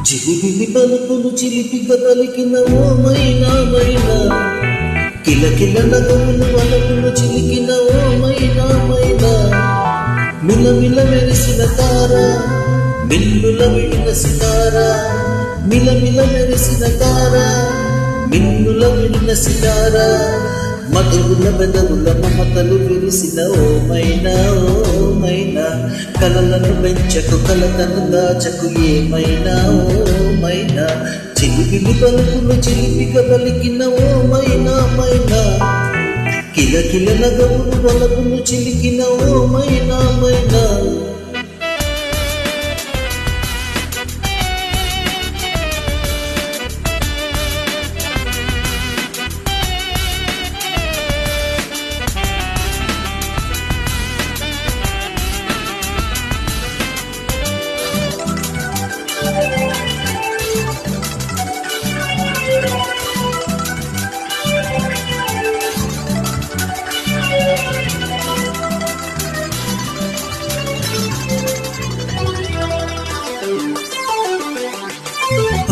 జిలిబిలి పలుకులు చిలిపిగా పలికిన ఓ మైనా మైనా, కిలకిల నగములు వలపులు చిలికిన ఓ మైనా మైనా, మిలమిల మెరిసిన తార మిన్నుల విడిన సితార, మిలమిల మెరిసిన తార మిన్నుల విడిన సితార, మధువుల పెదవుల మమతలు విరిసిన ఓ మైనా ఓ మైనా, కలలను పెంచకు కలతను దాచకు ఏమైనా ఓ మైనా, చిలిపిలి పలుకులు చిలిపిగా పలికిన ఓ మైనా మైనా, కిలకిల నగవులు వలపులు చిలికిన ఓ మైనా మైనా.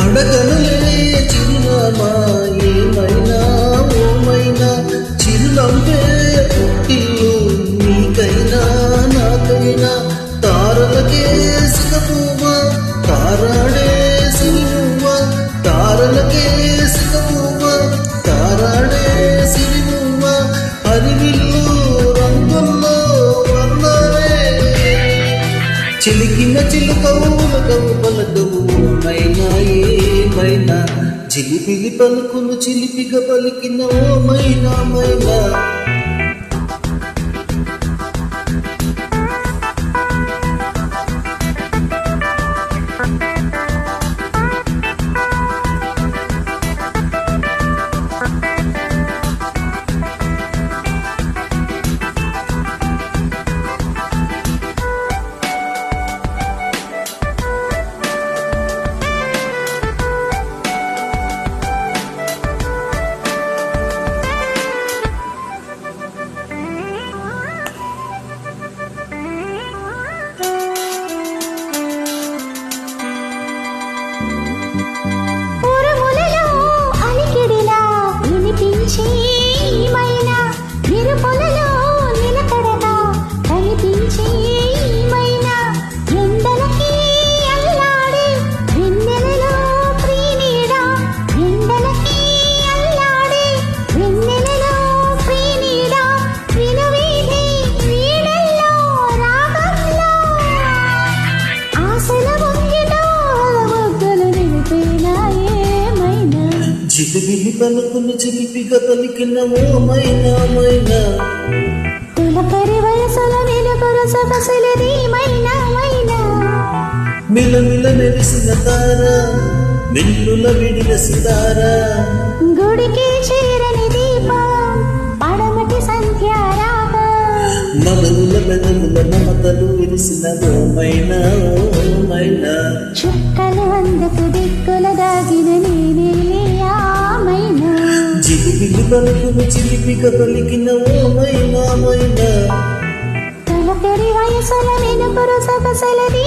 అడగనులే చిరునామా ఏమైనా ఓ మైనా, చిరునవ్వే పుట్టిల్లు నీకైనా నాకైనా, తారలకే సిగపువ్వా తారాడే సిరిమువ్వా, తారలకే సిగపువ్వా తారాడే సిరిమువ్వా, అరివిల్లు రంగుల్లో వర్ణాలే చిలికిన చిలుకవు లగవు పలకవు మైనా ఏమైనా, జిలిపిలి పలుకులు చిలిపిగా పలికిన ఓ మైనా మైనా. జిలిబిలి పలుకులు చిలిపిగా పలికిన ఓ మైనా మైనా, తొలకరి వయసుల వెలుగురు సొగసులది మైనా మైనా, మిలమిల మెరిసిన తార మిన్నుల విడిన సితార, గుడికి చేరని దీపం పడమటి సంధ్యారాగం, మధువుల పెదవుల మమతలు విరిసిన ఓ మైనా ఓ మైనా, చుక్కలు అందుకు దిక్కుల దాగిన నేనే మైనా, జిలిబిలి పలుకులు చిలిపిగా పలికిన ఓ మైనా మైనా, తొలకరి వయసుల వెలుగురు సొగసులది